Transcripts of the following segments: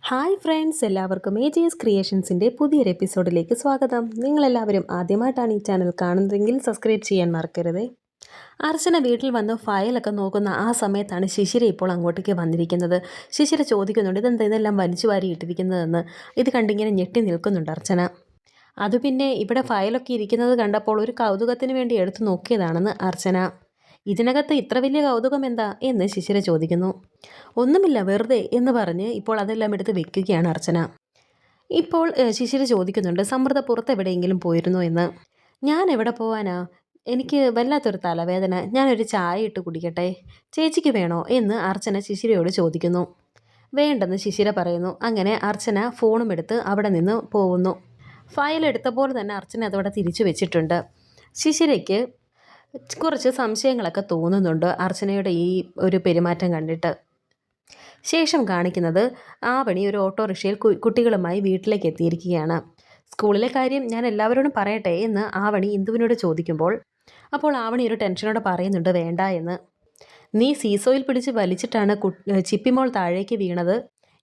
Hi friends, എല്ലാവർക്കും AJS ക്രിയേഷൻസിൻ്റെ പുതിയൊരു എപ്പിസോഡിലേക്ക് സ്വാഗതം. നിങ്ങളെല്ലാവരും ആദ്യമായിട്ടാണ് ഈ ചാനൽ കാണുന്നതെങ്കിൽ സബ്സ്ക്രൈബ് ചെയ്യാൻ മറക്കരുത്. അർച്ചന വീട്ടിൽ വന്ന് ഫയലൊക്കെ നോക്കുന്ന ആ സമയത്താണ് ശിശിര ഇപ്പോൾ അങ്ങോട്ടേക്ക് വന്നിരിക്കുന്നത്. ശിശിര ചോദിക്കുന്നുണ്ട്, ഇതെല്ലാം വലിച്ചു വാരി ഇട്ടിരിക്കുന്നതെന്ന്. ഇത് കണ്ടിങ്ങനെ ഞെട്ടി നിൽക്കുന്നുണ്ട് അർച്ചന. അത് പിന്നെ ഇവിടെ ഫയലൊക്കെ ഇരിക്കുന്നത് കണ്ടപ്പോൾ ഒരു കൗതുകത്തിന് വേണ്ടി എടുത്തു നോക്കിയതാണെന്ന് അർച്ചന. ഇതിനകത്ത് ഇത്ര വലിയ കൗതുകം എന്താ എന്ന് ശിശിര ചോദിക്കുന്നു. ഒന്നുമില്ല, വെറുതെ എന്ന് പറഞ്ഞ് ഇപ്പോൾ അതെല്ലാം എടുത്ത് വെക്കുകയാണ് അർച്ചന. ഇപ്പോൾ ശിശിര ചോദിക്കുന്നുണ്ട്, സമൃദ്ധ പുറത്ത് എവിടെയെങ്കിലും പോയിരുന്നോ എന്ന്. ഞാൻ എവിടെ പോവാനാ, എനിക്ക് വല്ലാത്തൊരു തലവേദന, ഞാനൊരു ചായ ഇട്ട് കുടിക്കട്ടെ, ചേച്ചിക്ക് വേണോ എന്ന് അർച്ചന ശിശിരയോട് ചോദിക്കുന്നു. വേണ്ടെന്ന് ശിശിര പറയുന്നു. അങ്ങനെ അർച്ചന ഫോണും എടുത്ത് അവിടെ നിന്ന് പോകുന്നു. ഫയൽ എടുത്ത പോലെ തന്നെ അർച്ചന അതവിടെ തിരിച്ചു വെച്ചിട്ടുണ്ട്. ശിശിരയ്ക്ക് കുറച്ച് സംശയങ്ങളൊക്കെ തോന്നുന്നുണ്ട് അർച്ചനയുടെ ഈ ഒരു പെരുമാറ്റം കണ്ടിട്ട്. ശേഷം കാണിക്കുന്നത് ആവണി ഒരു ഓട്ടോറിക്ഷയിൽ കുട്ടികളുമായി വീട്ടിലേക്ക് എത്തിയിരിക്കുകയാണ്. സ്കൂളിലെ കാര്യം ഞാൻ എല്ലാവരോടും പറയട്ടെ എന്ന് ആവണി ഇന്ദുവിനോട് ചോദിക്കുമ്പോൾ അപ്പോൾ ആവണി ഒരു ടെൻഷനോടെ പറയുന്നുണ്ട് വേണ്ട എന്ന്. നീ സീസോയിൽ പിടിച്ച് വലിച്ചിട്ടാണ് ചിപ്പിമോൾ താഴേക്ക് വീണത്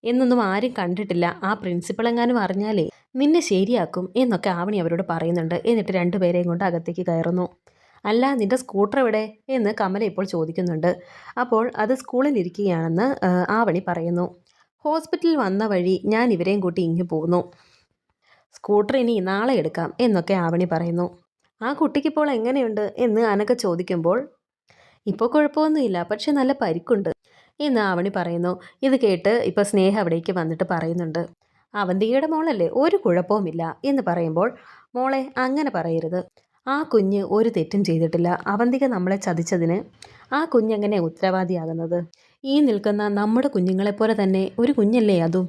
എന്നൊന്നും ആരും കണ്ടിട്ടില്ല, ആ പ്രിൻസിപ്പൾ എങ്ങാനും അറിഞ്ഞാലേ നിന്നെ ശരിയാക്കും എന്നൊക്കെ ആവണി അവരോട് പറയുന്നുണ്ട്. എന്നിട്ട് രണ്ടുപേരെയും കൊണ്ട് അകത്തേക്ക് കയറുന്നു. അല്ല, നിന്റെ സ്കൂട്ടർ എവിടെ എന്ന് കമല ഇപ്പോൾ ചോദിക്കുന്നുണ്ട്. അപ്പോൾ അത് സ്കൂളിൽ ഇരിക്കുകയാണെന്ന് ആവണി പറയുന്നു. ഹോസ്പിറ്റലിൽ വന്ന വഴി ഞാൻ ഇവരെയും കൂട്ടി ഇങ്ങ് പോന്നു, സ്കൂട്ടർ ഇനി നാളെ എടുക്കാം എന്നൊക്കെ ആവണി പറയുന്നു. ആ കുട്ടിക്കിപ്പോൾ എങ്ങനെയുണ്ട് എന്ന് അനക്ക ചോദിക്കുമ്പോൾ ഇപ്പോൾ കുഴപ്പമൊന്നുമില്ല, പക്ഷെ നല്ല പരിക്കുണ്ട് എന്ന് ആവണി പറയുന്നു. ഇത് കേട്ട് ഇപ്പോൾ സ്നേഹ അവിടേക്ക് വന്നിട്ട് പറയുന്നുണ്ട്, അവന്തികയുടെ മോളല്ലേ, ഒരു കുഴപ്പവുമില്ല എന്ന് പറയുമ്പോൾ മോളെ അങ്ങനെ പറയരുത്, ആ കുഞ്ഞ് ഒരു തെറ്റും ചെയ്തിട്ടില്ല, അവന്തിക നമ്മളെ ചതിച്ചതിന് ആ കുഞ്ഞെങ്ങനെ ഉത്തരവാദിയാകുന്നത്? ഈ നിൽക്കുന്ന നമ്മുടെ കുഞ്ഞുങ്ങളെപ്പോലെ തന്നെ ഒരു കുഞ്ഞല്ലേ അതും.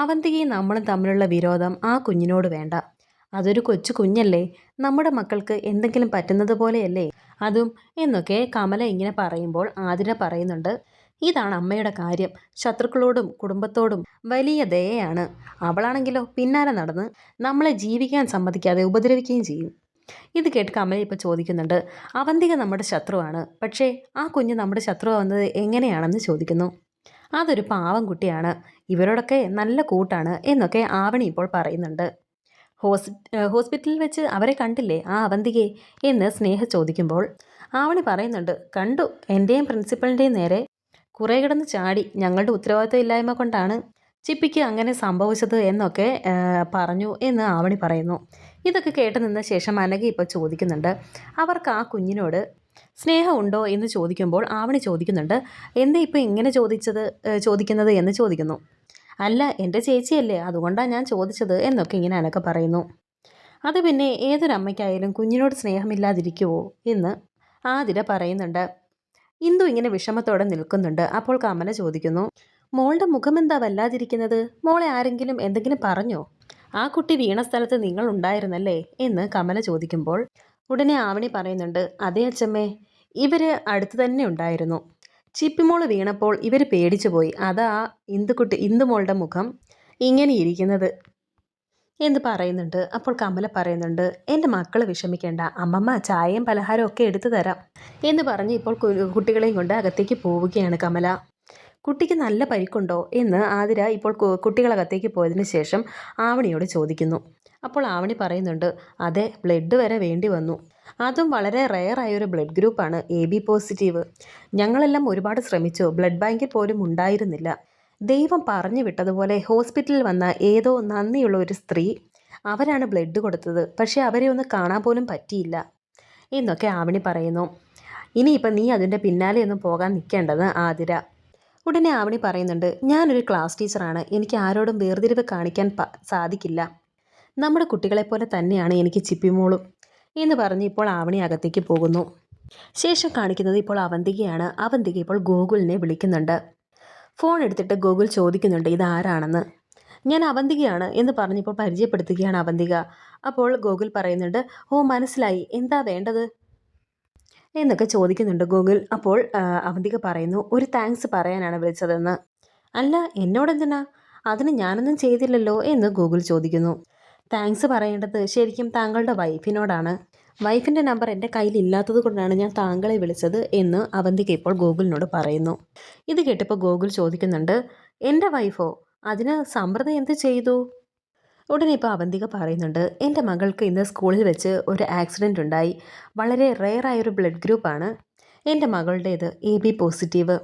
അവന്തികയും നമ്മളും തമ്മിലുള്ള വിരോധം ആ കുഞ്ഞിനോട് വേണ്ട, അതൊരു കൊച്ചു കുഞ്ഞല്ലേ, നമ്മുടെ മക്കൾക്ക് എന്തെങ്കിലും പറ്റുന്നത് പോലെയല്ലേ അതും എന്നൊക്കെ കമല ഇങ്ങനെ പറയുമ്പോൾ ആതിര പറയുന്നുണ്ട്, ഇതാണ് അമ്മയുടെ കാര്യം, ശത്രുക്കളോടും കുടുംബത്തോടും വലിയ ദയയാണ്, അവളാണെങ്കിലോ പിന്നാലെ നടന്ന് നമ്മളെ ജീവിക്കാൻ സമ്മതിക്കാതെ ഉപദ്രവിക്കുകയും ചെയ്യും. ഇത് കേട്ട് കമല ഇപ്പോൾ ചോദിക്കുന്നുണ്ട്, അവന്തിക നമ്മുടെ ശത്രുവാണ്, പക്ഷേ ആ കുഞ്ഞ് നമ്മുടെ ശത്രുവാകുന്നത് എങ്ങനെയാണെന്ന് ചോദിക്കുന്നു. അതൊരു പാവം കുട്ടിയാണ്, ഇവരോടൊക്കെ നല്ല കൂട്ടാണ് എന്നൊക്കെ ആവണി ഇപ്പോൾ പറയുന്നുണ്ട്. ഹോസ്പിറ്റലിൽ വെച്ച് അവരെ കണ്ടില്ലേ ആ അവന്തികയെ എന്ന് സ്നേഹ ചോദിക്കുമ്പോൾ ആവണി പറയുന്നുണ്ട്, കണ്ടു, എൻ്റെയും പ്രിൻസിപ്പളിൻ്റെയും നേരെ കുറേ കിടന്ന് ചാടി, ഞങ്ങളുടെ ഉത്തരവാദിത്വം ഇല്ലായ്മ കൊണ്ടാണ് ചിപ്പിക്ക് അങ്ങനെ സംഭവിച്ചത് എന്നൊക്കെ പറഞ്ഞു എന്ന് ആവണി പറയുന്നു. ഇതൊക്കെ കേട്ട് നിന്ന ശേഷം അനഘ ഇപ്പോൾ ചോദിക്കുന്നുണ്ട്, അവർക്ക് ആ കുഞ്ഞിനോട് സ്നേഹമുണ്ടോ എന്ന് ചോദിക്കുമ്പോൾ ആവണി ചോദിക്കുന്നുണ്ട്, എന്താ ഇപ്പോൾ ഇങ്ങനെ ചോദിക്കുന്നത് എന്ന് ചോദിക്കുന്നു. അല്ല, എൻ്റെ ചേച്ചിയല്ലേ, അതുകൊണ്ടാണ് ഞാൻ ചോദിച്ചത് എന്നൊക്കെ ഇങ്ങനെ അനഘ പറയുന്നു. അത് പിന്നെ ഏതൊരമ്മയ്ക്കായാലും കുഞ്ഞിനോട് സ്നേഹമില്ലാതിരിക്കുമോ എന്ന് ആതിര പറയുന്നുണ്ട്. ഇന്ദു ഇങ്ങനെ വിഷമത്തോടെ നിൽക്കുന്നുണ്ട്. അപ്പോൾ കമല ചോദിക്കുന്നു, മോളുടെ മുഖം എന്താ വല്ലാതിരിക്കുന്നത്, മോളെ ആരെങ്കിലും എന്തെങ്കിലും പറഞ്ഞോ? ആ കുട്ടി വീണ സ്ഥലത്ത് നിങ്ങൾ ഉണ്ടായിരുന്നല്ലേ എന്ന് കമല ചോദിക്കുമ്പോൾ ഉടനെ ആവണി പറയുന്നുണ്ട്, അതേ അച്ചമ്മേ, ഇവർ അടുത്ത് തന്നെ ഉണ്ടായിരുന്നു, ചിപ്പിമോള് വീണപ്പോൾ ഇവർ പേടിച്ചു പോയി, അതാ ഇന്ദുമോളുടെ മുഖം ഇങ്ങനെ ഇരിക്കുന്നത് എന്ന് പറയുന്നുണ്ട്. അപ്പോൾ കമല പറയുന്നുണ്ട്, എൻ്റെ മക്കൾ വിഷമിക്കേണ്ട, അമ്മമ്മ ചായയും പലഹാരവും ഒക്കെ എടുത്തു തരാം എന്ന് പറഞ്ഞ് ഇപ്പോൾ കുട്ടികളെയും കൊണ്ട് അകത്തേക്ക് പോവുകയാണ് കമല. കുട്ടിക്ക് നല്ല പരിക്കുണ്ടോ എന്ന് ആതിര ഇപ്പോൾ കുട്ടികളകത്തേക്ക് പോയതിന് ശേഷം ആവണിയോട് ചോദിക്കുന്നു. അപ്പോൾ ആവണി പറയുന്നുണ്ട്, അതെ, ബ്ലഡ് വരെ വേണ്ടി വന്നു, അതും വളരെ റെയറായൊരു ബ്ലഡ് ഗ്രൂപ്പാണ് AB പോസിറ്റീവ്. ഞങ്ങളെല്ലാം ഒരുപാട് ശ്രമിച്ചു, ബ്ലഡ് ബാങ്കിൽ പോലും ഉണ്ടായിരുന്നില്ല. ദൈവം പറഞ്ഞു വിട്ടതുപോലെ ഹോസ്പിറ്റലിൽ വന്ന ഏതോ നന്ദിയുള്ള ഒരു സ്ത്രീ, അവരാണ് ബ്ലഡ് കൊടുത്തത്, പക്ഷേ അവരെ ഒന്ന് കാണാൻ പോലും പറ്റിയില്ല എന്നൊക്കെ ആവണി പറയുന്നു. ഇനിയിപ്പം നീ അതിൻ്റെ പിന്നാലെയൊന്നും പോകാൻ നിൽക്കേണ്ടത് ആതിര. ഉടനെ ആവണി പറയുന്നുണ്ട്, ഞാനൊരു ക്ലാസ് ടീച്ചറാണ്, എനിക്ക് ആരോടും വേർതിരിവ് കാണിക്കാൻ സാധിക്കില്ല, നമ്മുടെ കുട്ടികളെപ്പോലെ തന്നെയാണ് എനിക്ക് ചിപ്പിമോളും എന്ന് പറഞ്ഞ് ഇപ്പോൾ ആവണി അകത്തേക്ക് പോകുന്നു. ശേഷം കാണിക്കുന്നത് ഇപ്പോൾ അവന്തികയാണ്. അവന്തിക ഇപ്പോൾ ഗോകുലിനെ വിളിക്കുന്നുണ്ട്. ഫോൺ എടുത്തിട്ട് ഗോകുൽ ചോദിക്കുന്നുണ്ട്, ഇതാരാണെന്ന്. ഞാൻ അവന്തികയാണ് എന്ന് പറഞ്ഞിപ്പോൾ പരിചയപ്പെടുത്തുകയാണ് അവന്തിക. അപ്പോൾ ഗോകുൽ പറയുന്നുണ്ട്, ഓ മനസ്സിലായി, എന്താ വേണ്ടത് എന്നൊക്കെ ചോദിക്കുന്നുണ്ട് ഗോകുൽ. അപ്പോൾ അവന്തിക പറയുന്നു, ഒരു താങ്ക്സ് പറയാനാണ് വിളിച്ചതെന്ന്. അല്ല, എന്നോടെന്തിനാ, അതിന് ഞാനൊന്നും ചെയ്തില്ലല്ലോ എന്ന് ഗോകുൽ ചോദിക്കുന്നു. താങ്ക്സ് പറയേണ്ടത് ശരിക്കും താങ്കളുടെ വൈഫിനോടാണ്, വൈഫിൻ്റെ നമ്പർ എൻ്റെ കയ്യിൽ ഇല്ലാത്തത് കൊണ്ടാണ് ഞാൻ താങ്കളെ വിളിച്ചത് എന്ന് അവന്തിക ഇപ്പോൾ ഗോകുലിനോട് പറയുന്നു. ഇത് കേട്ടപ്പോൾ ഗോകുൽ ചോദിക്കുന്നുണ്ട്, എൻ്റെ വൈഫോ, അതിന് സമൃദ്ധ എന്ത് ചെയ്തു? ഉടനെ ഇപ്പോൾ അവന്തിക പറയുന്നുണ്ട്, എൻ്റെ മകൾക്ക് ഇന്ന് സ്കൂളിൽ വെച്ച് ഒരു ആക്സിഡൻ്റ് ഉണ്ടായി. വളരെ റെയറായൊരു ബ്ലഡ് ഗ്രൂപ്പാണ് എൻ്റെ മകളുടേത്, AB പോസിറ്റീവ്.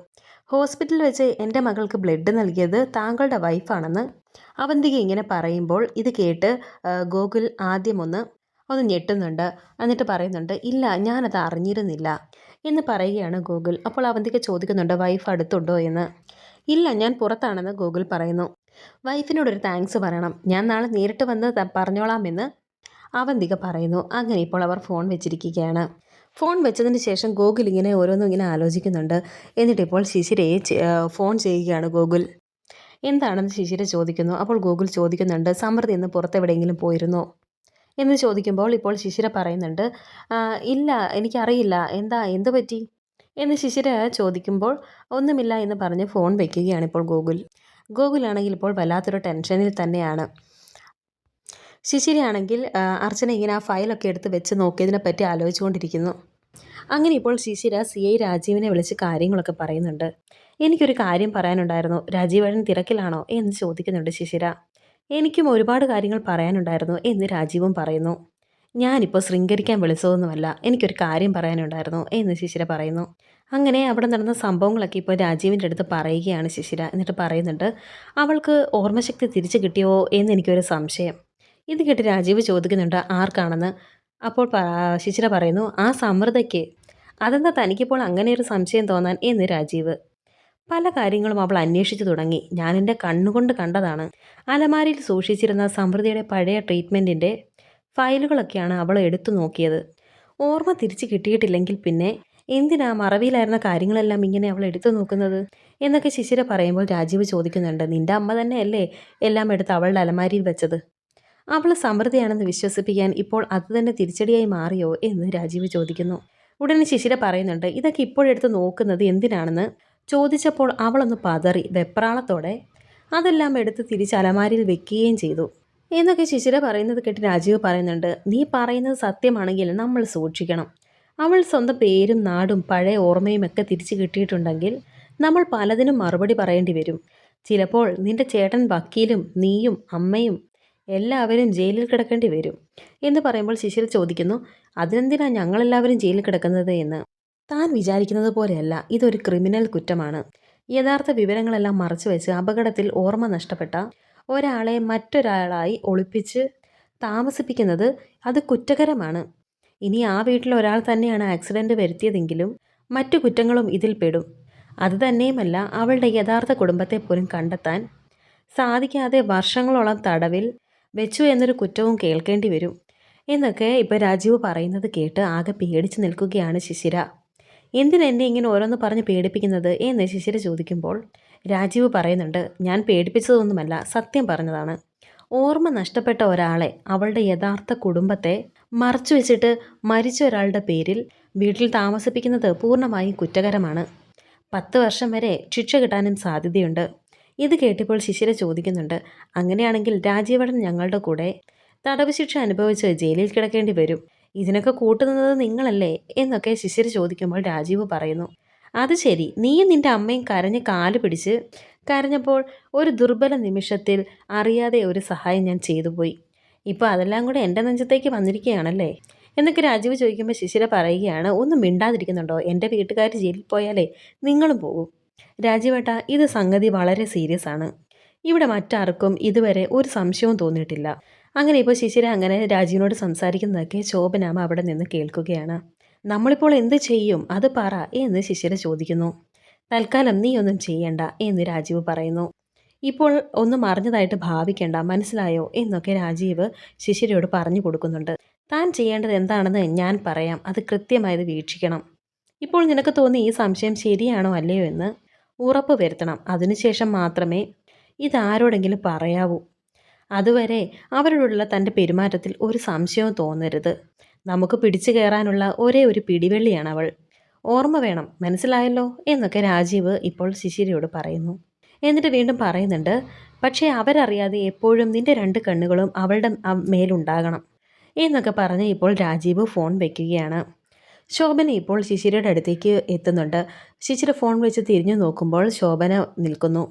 ഹോസ്പിറ്റലിൽ വെച്ച് എൻ്റെ മകൾക്ക് ബ്ലഡ് നൽകിയത് താങ്കളുടെ വൈഫാണെന്ന് അവന്തിക ഇങ്ങനെ പറയുമ്പോൾ ഇത് കേട്ട് ഗോകുൽ ആദ്യം ഒന്ന് ഞെട്ടുന്നുണ്ട്. എന്നിട്ട് പറയുന്നുണ്ട്, ഇല്ല ഞാനത് അറിഞ്ഞിരുന്നില്ല എന്ന് പറയുകയാണ് ഗോകുൽ. അപ്പോൾ അവന്തിക ചോദിക്കുന്നുണ്ട്, വൈഫ് അടുത്തുണ്ടോ എന്ന്. ഇല്ല, ഞാൻ പുറത്താണെന്ന് ഗോകുൽ പറയുന്നു. വൈഫിനോടൊരു താങ്ക്സ് പറയണം, ഞാൻ നാളെ നേരിട്ട് വന്ന് പറഞ്ഞോളാമെന്ന് അവന്തിക പറയുന്നു. അങ്ങനെ ഇപ്പോൾ അവർ ഫോൺ വെച്ചിരിക്കുകയാണ്. ഫോൺ വെച്ചതിന് ശേഷം ഗോകുൽ ഇങ്ങനെ ഓരോന്നും ഇങ്ങനെ ആലോചിക്കുന്നുണ്ട്. എന്നിട്ടിപ്പോൾ ശിശിരയെ ഫോൺ ചെയ്യുകയാണ് ഗോകുൽ. എന്താണെന്ന് ശിശിര ചോദിക്കുന്നു. അപ്പോൾ ഗോകുൽ ചോദിക്കുന്നുണ്ട്, സമൃദ്ധി ഇന്ന് പുറത്തെവിടെയെങ്കിലും പോയിരുന്നോ എന്ന് ചോദിക്കുമ്പോൾ ഇപ്പോൾ ശിശിര പറയുന്നുണ്ട്, ഇല്ല എനിക്കറിയില്ല, എന്ത് പറ്റി എന്ന് ശിശിര ചോദിക്കുമ്പോൾ ഒന്നുമില്ല എന്ന് പറഞ്ഞ് ഫോൺ വയ്ക്കുകയാണ് ഇപ്പോൾ ഗോകുലാണെങ്കിൽ ഇപ്പോൾ വല്ലാത്തൊരു ടെൻഷനിൽ തന്നെയാണ്. ശിശിരയാണെങ്കിൽ അർച്ചന ഇങ്ങനെ ആ ഫയലൊക്കെ എടുത്ത് വെച്ച് നോക്കിയതിനെ പറ്റി ആലോചിച്ചുകൊണ്ടിരിക്കുന്നു. അങ്ങനെ ഇപ്പോൾ ശിശിര CI രാജീവിനെ വിളിച്ച് കാര്യങ്ങളൊക്കെ പറയുന്നുണ്ട്. എനിക്കൊരു കാര്യം പറയാനുണ്ടായിരുന്നു, രാജീവേട്ടൻ തിരക്കിലാണോ എന്ന് ചോദിക്കുന്നുണ്ട് ശിശിര. എനിക്കും ഒരുപാട് കാര്യങ്ങൾ പറയാനുണ്ടായിരുന്നു എന്ന് രാജീവും പറയുന്നു. ഞാനിപ്പോൾ ശൃംഗരിക്കാൻ വിളിച്ചതൊന്നുമല്ല, എനിക്കൊരു കാര്യം പറയാനുണ്ടായിരുന്നു എന്ന് ശിശിര പറയുന്നു. അങ്ങനെ അവിടെ നടന്ന സംഭവങ്ങളൊക്കെ ഇപ്പോൾ രാജീവിൻ്റെ അടുത്ത് പറയുകയാണ് ശിശിര. എന്നിട്ട് പറയുന്നുണ്ട്, അവൾക്ക് ഓർമ്മശക്തി തിരിച്ചു കിട്ടിയോ എന്ന് എനിക്കൊരു സംശയം. ഇത് കേട്ട് രാജീവ് ചോദിക്കുന്നുണ്ട്, ആർക്കാണെന്ന്. അപ്പോൾ ശിശിര പറയുന്നു, ആ സമൃദ്ധയ്ക്ക്. അതെന്താ തനിക്കിപ്പോൾ അങ്ങനെ ഒരു സംശയം തോന്നാൻ എന്ന് രാജീവ്. പല കാര്യങ്ങളും അവൾ അന്വേഷിച്ചു തുടങ്ങി, ഞാൻ എൻ്റെ കണ്ണുകൊണ്ട് കണ്ടതാണ്. അലമാരിയിൽ സൂക്ഷിച്ചിരുന്ന സമൃദ്ധിയുടെ പഴയ ട്രീറ്റ്മെൻറ്റിൻ്റെ ഫയലുകളൊക്കെയാണ് അവൾ എടുത്തു നോക്കിയത്. ഓർമ്മ തിരിച്ചു കിട്ടിയിട്ടില്ലെങ്കിൽ പിന്നെ എന്തിനാ മറവിയിലായിരുന്ന കാര്യങ്ങളെല്ലാം ഇങ്ങനെ അവൾ എടുത്തു നോക്കുന്നത് എന്നൊക്കെ ശിശിര പറയുമ്പോൾ രാജീവ് ചോദിക്കുന്നുണ്ട്, നിൻ്റെ അമ്മ തന്നെയല്ലേ എല്ലാം എടുത്ത് അവളുടെ അലമാരിയിൽ വെച്ചത്? അവൾ സമൃദ്ധിയാണെന്ന് വിശ്വസിപ്പിക്കാൻ ഇപ്പോൾ അത് തന്നെ തിരിച്ചടിയായി മാറിയോ എന്ന് രാജീവ് ചോദിക്കുന്നു. ഉടനെ ശിശിര പറയുന്നുണ്ട്, ഇതൊക്കെ ഇപ്പോഴെടുത്ത് നോക്കുന്നത് എന്തിനാണെന്ന് ചോദിച്ചപ്പോൾ അവളൊന്ന് പതറി വെപ്രാളത്തോടെ അതെല്ലാം എടുത്ത് തിരിച്ച് അലമാരിയിൽ വെക്കുകയും ചെയ്തു എന്നൊക്കെ ശിശിര പറയുന്നത് കേട്ട് രാജീവ് പറയുന്നുണ്ട്, നീ പറയുന്നത് സത്യമാണെങ്കിൽ നമ്മൾ സൂക്ഷിക്കണം. അവൾ സ്വന്തം പേരും നാടും പഴയ ഓർമ്മയും ഒക്കെ തിരിച്ചു കിട്ടിയിട്ടുണ്ടെങ്കിൽ നമ്മൾ പലതിനും മറുപടി പറയേണ്ടി വരും. ചിലപ്പോൾ നിന്റെ ചേട്ടൻ വക്കീലും നീയും അമ്മയും എല്ലാവരും ജയിലിൽ കിടക്കേണ്ടി വരും എന്ന് പറയുമ്പോൾ ശിശിര ചോദിക്കുന്നു, അതിനെന്തിനാ ഞങ്ങളെല്ലാവരും ജയിലിൽ കിടക്കുന്നത് എന്ന്. താൻ വിചാരിക്കുന്നത് പോലെയല്ല, ഇതൊരു ക്രിമിനൽ കുറ്റമാണ്. യഥാർത്ഥ വിവരങ്ങളെല്ലാം മറച്ചുവെച്ച് അപകടത്തിൽ ഓർമ്മ നഷ്ടപ്പെട്ട ഒരാളെ മറ്റൊരാളായി ഒളിപ്പിച്ച് താമസിപ്പിക്കുന്നത് അത് കുറ്റകരമാണ്. ഇനി ആ വീട്ടിൽ ഒരാൾ തന്നെയാണ് ആക്സിഡൻറ്റ് വരുത്തിയതെങ്കിലും മറ്റു കുറ്റങ്ങളും ഇതിൽ പെടും. അതുതന്നെയുമല്ല, അവളുടെ യഥാർത്ഥ കുടുംബത്തെ പോലും കണ്ടെത്താൻ സാധിക്കാതെ വർഷങ്ങളോളം തടവിൽ വെച്ചു എന്നൊരു കുറ്റവും കേൾക്കേണ്ടി വരും എന്നൊക്കെ ഇപ്പോൾ രാജീവ് പറയുന്നത് കേട്ട് ആകെ പേടിച്ച് നിൽക്കുകയാണ് ശിശിര. എന്തിനെന്നെ ഇങ്ങനെ ഓരോന്ന് പറഞ്ഞ് പേടിപ്പിക്കുന്നത് എന്ന് ശിശിര ചോദിക്കുമ്പോൾ രാജീവ് പറയുന്നുണ്ട്, ഞാൻ പേടിപ്പിച്ചതൊന്നുമല്ല, സത്യം പറഞ്ഞതാണ്. ഓർമ്മ നഷ്ടപ്പെട്ട ഒരാളെ, അവളുടെ യഥാർത്ഥ കുടുംബത്തെ മറച്ചു വെച്ചിട്ട് മരിച്ച ഒരാളുടെ പേരിൽ വീട്ടിൽ താമസിപ്പിക്കുന്നത് പൂർണ്ണമായും കുറ്റകരമാണ്. 10 വർഷം വരെ ശിക്ഷ കിട്ടാനും സാധ്യതയുണ്ട്. ഇത് കേട്ടപ്പോൾ ശിശിര ചോദിക്കുന്നുണ്ട്, അങ്ങനെയാണെങ്കിൽ രാജീവേട്ടൻ ഞങ്ങളുടെ കൂടെ തടവ് ശിക്ഷ അനുഭവിച്ച് ജയിലിൽ കിടക്കേണ്ടി വരും. ഇതിനൊക്കെ കൂട്ടുന്നത് നിങ്ങളല്ലേ എന്നൊക്കെ ശിശിര ചോദിക്കുമ്പോൾ രാജീവ് പറയുന്നു, അത് ശരി, നീയും നിൻ്റെ അമ്മയും കരഞ്ഞ് കാല് പിടിച്ച് കരഞ്ഞപ്പോൾ ഒരു ദുർബല നിമിഷത്തിൽ അറിയാതെ ഒരു സഹായം ഞാൻ ചെയ്തു പോയി. ഇപ്പോൾ അതെല്ലാം കൂടെ എൻ്റെ നെഞ്ചത്തേക്ക് വന്നിരിക്കുകയാണല്ലേ എന്നൊക്കെ രാജീവ് ചോദിക്കുമ്പോൾ ശിശിര പറയുകയാണ്, ഒന്നും മിണ്ടാതിരിക്കുന്നുണ്ടോ? എൻ്റെ വീട്ടുകാർ ജയിലിൽ പോയാലേ നിങ്ങളും പോകും. രാജീവേട്ട, ഇത് സംഗതി വളരെ സീരിയസ് ആണ്. ഇവിടെ മറ്റാർക്കും ഇതുവരെ ഒരു സംശയവും തോന്നിയിട്ടില്ല. അങ്ങനെ ഇപ്പോൾ ശിശിര അങ്ങനെ രാജീവിനോട് സംസാരിക്കുന്നതൊക്കെ ശോഭനാമ അവിടെ നിന്ന് കേൾക്കുകയാണ്. നമ്മളിപ്പോൾ എന്ത് ചെയ്യും, അത് പറ എന്ന് ശിശിര ചോദിക്കുന്നു. തൽക്കാലം നീ ഒന്നും ചെയ്യണ്ട എന്ന് രാജീവ് പറയുന്നു. ഇപ്പോൾ ഒന്നും അറിഞ്ഞതായിട്ട് ഭാവിക്കേണ്ട, മനസ്സിലായോ എന്നൊക്കെ രാജീവ് ശിശിരയോട് പറഞ്ഞു കൊടുക്കുന്നുണ്ട്. താൻ ചെയ്യേണ്ടത് എന്താണെന്ന് ഞാൻ പറയാം, അത് കൃത്യമായത് വീക്ഷിക്കണം. ഇപ്പോൾ നിനക്ക് തോന്നി ഈ സംശയം ശരിയാണോ അല്ലയോ എന്ന് ഉറപ്പ് വരുത്തണം. അതിനുശേഷം മാത്രമേ ഇതാരോടെങ്കിലും പറയാവൂ. അതുവരെ അവരോടുള്ള തൻ്റെ പെരുമാറ്റത്തിൽ ഒരു സംശയവും തോന്നരുത്. നമുക്ക് പിടിച്ചു കയറാനുള്ള ഒരേ ഒരു പിടിവള്ളിയാണ് അവൾ. ഓർമ്മ വേണം, മനസ്സിലായല്ലോ എന്നൊക്കെ രാജീവ് ഇപ്പോൾ ശിശിരയോട് പറയുന്നു. എന്നിട്ട് വീണ്ടും പറയുന്നുണ്ട്, പക്ഷേ അവരറിയാതെ എപ്പോഴും നിൻ്റെ 2 കണ്ണുകളും അവളുടെ മേലുണ്ടാകണം എന്നൊക്കെ പറഞ്ഞ് ഇപ്പോൾ രാജീവ് ഫോൺ വയ്ക്കുകയാണ്. ശോഭന ഇപ്പോൾ ശിശിരയുടെ അടുത്തേക്ക് എത്തുന്നുണ്ട്. ശിശിര ഫോൺ വെച്ച് തിരിഞ്ഞു നോക്കുമ്പോൾ ശോഭന നിൽക്കുന്നു.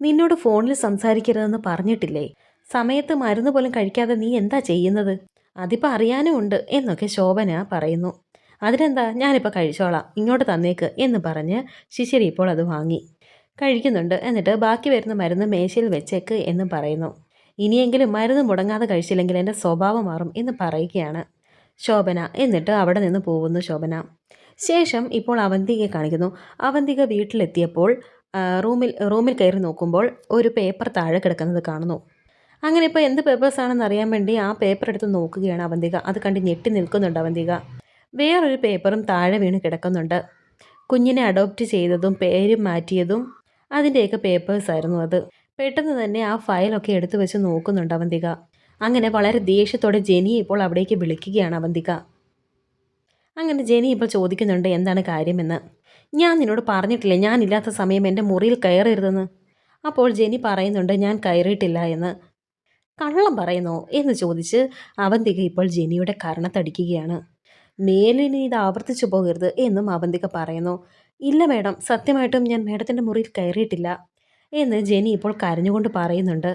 നിന്നോട് ഫോണിൽ സംസാരിക്കരുതെന്ന് പറഞ്ഞിട്ടില്ലേ? സമയത്ത് മരുന്ന് പോലും കഴിക്കാതെ നീ എന്താ ചെയ്യുന്നത്? അതിപ്പോൾ അറിയാനും ഉണ്ട് എന്നൊക്കെ ശോഭന പറയുന്നു. അതിനെന്താ, ഞാനിപ്പോൾ കഴിച്ചോളാം, ഇങ്ങോട്ട് തന്നേക്ക് എന്ന് പറഞ്ഞ് ശിശിരി ഇപ്പോൾ അത് വാങ്ങി കഴിക്കുന്നുണ്ട്. എന്നിട്ട് ബാക്കി വരുന്ന മരുന്ന് മേശയിൽ വെച്ചേക്ക് എന്ന് പറയുന്നു. ഇനിയെങ്കിലും മരുന്ന് മുടങ്ങാതെ കഴിച്ചില്ലെങ്കിൽ എൻ്റെ സ്വഭാവം മാറും എന്ന് പറയുകയാണ് ശോഭന. എന്നിട്ട് അവിടെ നിന്ന് പോകുന്നു ശോഭന. ശേഷം ഇപ്പോൾ അവന്തികയെ കാണിക്കുന്നു. അവന്തിക വീട്ടിലെത്തിയപ്പോൾ റൂമിൽ കയറി നോക്കുമ്പോൾ ഒരു പേപ്പർ താഴെ കിടക്കുന്നത് കാണുന്നു. അങ്ങനെ ഇപ്പോൾ എന്ത് പേപ്പേഴ്സാണെന്ന് അറിയാൻ വേണ്ടി ആ പേപ്പർ എടുത്ത് നോക്കുകയാണ് അവന്തിക. അത് കണ്ട് ഞെട്ടി നിൽക്കുന്നുണ്ട് അവന്തിക. വേറൊരു പേപ്പറും താഴെ വീണ് കിടക്കുന്നുണ്ട്. കുഞ്ഞിനെ അഡോപ്റ്റ് ചെയ്തതും പേര് മാറ്റിയതും അതിൻ്റെയൊക്കെ പേപ്പേഴ്സായിരുന്നു അത്. പെട്ടെന്ന് തന്നെ ആ ഫയലൊക്കെ എടുത്തു വെച്ച് നോക്കുന്നുണ്ട് അവന്തിക. അങ്ങനെ വളരെ ദേഷ്യത്തോടെ ജെനിയെ ഇപ്പോൾ അവിടേക്ക് വിളിക്കുകയാണ് അവന്തിക. അങ്ങനെ ജെനി ഇപ്പോൾ ചോദിക്കുന്നുണ്ട് എന്താണ് കാര്യമെന്ന്. ഞാൻ നിന്നോട് പറഞ്ഞിട്ടില്ലേ ഞാനില്ലാത്ത സമയം എൻ്റെ മുറിയിൽ കയറരുതെന്ന്? അപ്പോൾ ജെനി പറയുന്നുണ്ട് ഞാൻ കയറിയിട്ടില്ല എന്ന്. കള്ളം പറയുന്നോ എന്ന് ചോദിച്ച് അവന്തിക ഇപ്പോൾ ജെനിയുടെ കരണത്തടിക്കുകയാണ്. മേലിനി ഇത് ആവർത്തിച്ചു പോകരുത് എന്നും അവന്തിക പറയുന്നു. ഇല്ല മേഡം, സത്യമായിട്ടും ഞാൻ മേഡത്തിൻ്റെ മുറിയിൽ കയറിയിട്ടില്ല എന്ന് ജെനി ഇപ്പോൾ കരഞ്ഞുകൊണ്ട് പറയുന്നുണ്ട്.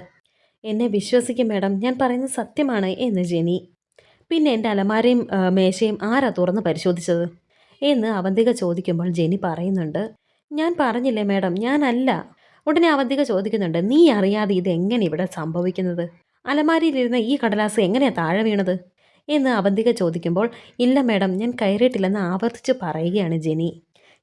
എന്നെ വിശ്വസിക്കും മേഡം, ഞാൻ പറയുന്നത് സത്യമാണ് എന്ന് ജെനി. പിന്നെ എൻ്റെ അലമാരയും മേശയും ആരാ തുറന്ന് പരിശോധിച്ചത് എന്ന് അവന്തിക ചോദിക്കുമ്പോൾ ജെനി പറയുന്നുണ്ട് ഞാൻ പറഞ്ഞില്ലേ മേഡം, ഞാനല്ല. ഉടനെ അവന്തിക ചോദിക്കുന്നുണ്ട് നീ അറിയാതെ ഇതെങ്ങനെ ഇവിടെ സംഭവിക്കുന്നത്? അലമാരിയിലിരുന്ന ഈ കടലാസ് എങ്ങനെയാ താഴെ വീണത് എന്ന് അവന്തിക ചോദിക്കുമ്പോൾ ഇല്ല മേഡം, ഞാൻ കയറിയിട്ടില്ലെന്ന് ആവർത്തിച്ച് പറയുകയാണ് ജെനി.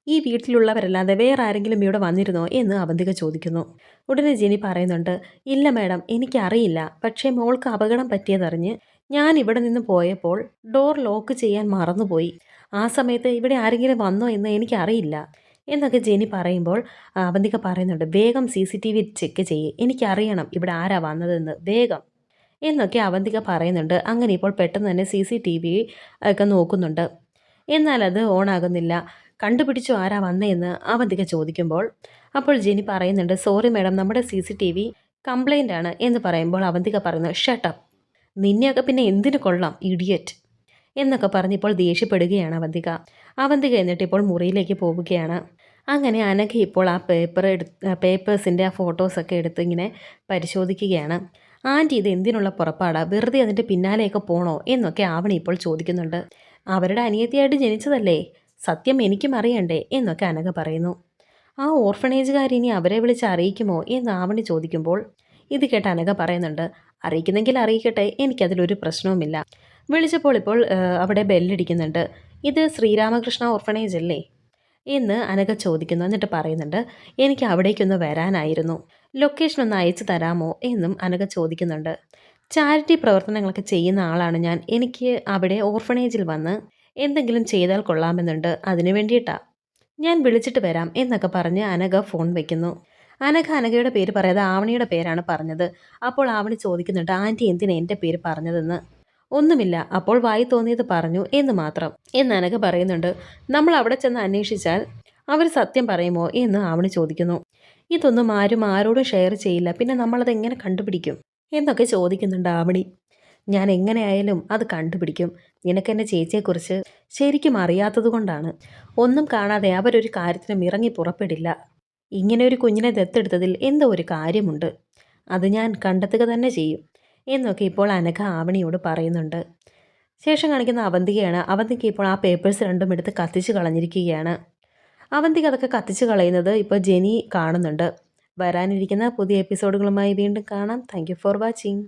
ഈ വീട്ടിലുള്ളവരല്ലാതെ വേറെ ആരെങ്കിലും ഇവിടെ വന്നിരുന്നോ എന്ന് അവന്തിക ചോദിക്കുന്നു. ഉടനെ ജെനി പറയുന്നുണ്ട് ഇല്ല മേഡം, എനിക്കറിയില്ല. പക്ഷേ മോൾക്ക് അപകടം പറ്റിയതറിഞ്ഞ് ഞാൻ ഇവിടെ നിന്ന് പോയപ്പോൾ ഡോർ ലോക്ക് ചെയ്യാൻ മറന്നുപോയി. ആ സമയത്ത് ഇവിടെ ആരെങ്കിലും വന്നോ എന്ന് എനിക്കറിയില്ല എന്നൊക്കെ ജെനി പറയുമ്പോൾ അവന്തിക പറയുന്നുണ്ട് വേഗം CCTV ചെക്ക് ചെയ്യേ, എനിക്കറിയണം ഇവിടെ ആരാ വന്നതെന്ന്, വേഗം എന്നൊക്കെ അവന്തിക പറയുന്നുണ്ട്. അങ്ങനെ ഇപ്പോൾ പെട്ടെന്ന് തന്നെ CCTV ഒക്കെ നോക്കുന്നുണ്ട്. എന്നാൽ അത് ഓണാകുന്നില്ല. കണ്ടുപിടിച്ചു ആരാ വന്നതെന്ന് അവന്തിക ചോദിക്കുമ്പോൾ അപ്പോൾ ജെനി പറയുന്നുണ്ട് സോറി മേഡം, നമ്മുടെ CCTV കംപ്ലൈൻ്റ് ആണ് എന്ന് പറയുമ്പോൾ അവന്തിക പറയുന്നു ഷട്ടപ്പ്, നിന്നെയൊക്കെ പിന്നെ എന്തിനു കൊള്ളാം ഇഡിയറ്റ് എന്നൊക്കെ പറഞ്ഞ് ഇപ്പോൾ ദേഷ്യപ്പെടുകയാണ് അവന്തിക എന്നിട്ട് ഇപ്പോൾ മുറിയിലേക്ക് പോവുകയാണ്. അങ്ങനെ അനഘ ഇപ്പോൾ ആ പേപ്പേഴ്സിൻ്റെ ആ ഫോട്ടോസൊക്കെ എടുത്ത് ഇങ്ങനെ പരിശോധിക്കുകയാണ്. ആൻറ്റി ഇത് എന്തിനുള്ള പുറപ്പാടാ, വെറുതെ അതിൻ്റെ പിന്നാലെയൊക്കെ പോണോ എന്നൊക്കെ ആവണി ഇപ്പോൾ ചോദിക്കുന്നുണ്ട്. അവരുടെ അനിയത്തിയായിട്ട് ജനിച്ചതല്ലേ, സത്യം എനിക്കും അറിയണ്ടേ എന്നൊക്കെ അനഘ പറയുന്നു. ആ ഓർഫണേജുകാർ ഇനി അവരെ വിളിച്ച് അറിയിക്കുമോ എന്ന് ആവണി ചോദിക്കുമ്പോൾ ഇത് കേട്ട് അനഘ പറയുന്നുണ്ട് അറിയിക്കുന്നെങ്കിൽ അറിയിക്കട്ടെ, എനിക്കതിലൊരു പ്രശ്നവുമില്ല. വിളിച്ചപ്പോൾ ഇപ്പോൾ അവിടെ ബെല്ലടിക്കുന്നുണ്ട്. ഇത് ശ്രീരാമകൃഷ്ണ ഓർഫണേജ് അല്ലേ എന്ന് അനഘ ചോദിക്കുന്നു. എന്നിട്ട് പറയുന്നുണ്ട് എനിക്ക് അവിടേക്കൊന്ന് വരാനായിരുന്നു, ലൊക്കേഷൻ ഒന്ന് അയച്ചു തരാമോ എന്നും അനഘ ചോദിക്കുന്നുണ്ട്. ചാരിറ്റി പ്രവർത്തനങ്ങളൊക്കെ ചെയ്യുന്ന ആളാണ് ഞാൻ, എനിക്ക് അവിടെ ഓർഫണേജിൽ വന്ന് എന്തെങ്കിലും ചെയ്താൽ കൊള്ളാമെന്നുണ്ട്, അതിനു വേണ്ടിയിട്ടാ ഞാൻ വിളിച്ചിട്ട് വരാം എന്നൊക്കെ പറഞ്ഞ് അനഘ ഫോൺ വയ്ക്കുന്നു. അനഘയുടെ പേര് പറയാതെ ആവണിയുടെ പേരാണ് പറഞ്ഞത്. അപ്പോൾ ആവണി ചോദിക്കുന്നുണ്ട് ആൻറ്റി എന്തിനാ എൻ്റെ പേര് പറഞ്ഞതെന്ന്. ഒന്നുമില്ല, അപ്പോൾ വായി തോന്നിയത് പറഞ്ഞു എന്ന് മാത്രം എന്ന് അനഘ പറയുന്നുണ്ട്. നമ്മൾ അവിടെ ചെന്ന് അന്വേഷിച്ചാൽ അവർ സത്യം പറയുമോ എന്ന് ആവണി ചോദിക്കുന്നു. ഇതൊന്നും ആരും ആരോടും ഷെയർ ചെയ്യില്ല, പിന്നെ നമ്മളത് എങ്ങനെ കണ്ടുപിടിക്കും എന്നൊക്കെ ചോദിക്കുന്നുണ്ട് ആവണി. ഞാൻ എങ്ങനെയായാലും അത് കണ്ടുപിടിക്കും. നിനക്കെൻ്റെ ചേച്ചിയെക്കുറിച്ച് ശരിക്കും അറിയാത്തത് കൊണ്ടാണ്. ഒന്നും കാണാതെ അവരൊരു കാര്യത്തിനും ഇറങ്ങി പുറപ്പെടില്ല. ഇങ്ങനെ ഒരു കുഞ്ഞിനെ ദത്തെടുത്തതിൽ എന്തോ ഒരു കാര്യമുണ്ട്, അത് ഞാൻ കണ്ടെത്തുക തന്നെ ചെയ്യും എന്നൊക്കെ ഇപ്പോൾ അനഘ ആവണിയോട് പറയുന്നുണ്ട്. ശേഷം കാണിക്കുന്ന അവന്തികയാണ്. അവന്തിക ഇപ്പോൾ ആ പേപ്പേഴ്സ് രണ്ടും എടുത്ത് കത്തിച്ച് കളഞ്ഞിരിക്കുകയാണ്. അവന്തിക അതൊക്കെ കത്തിച്ച് കളയുന്നത് ഇപ്പോൾ ജെനി കാണുന്നുണ്ട്. വരാനിരിക്കുന്ന പുതിയ എപ്പിസോഡുകളുമായി വീണ്ടും കാണാം. Thank you for watching.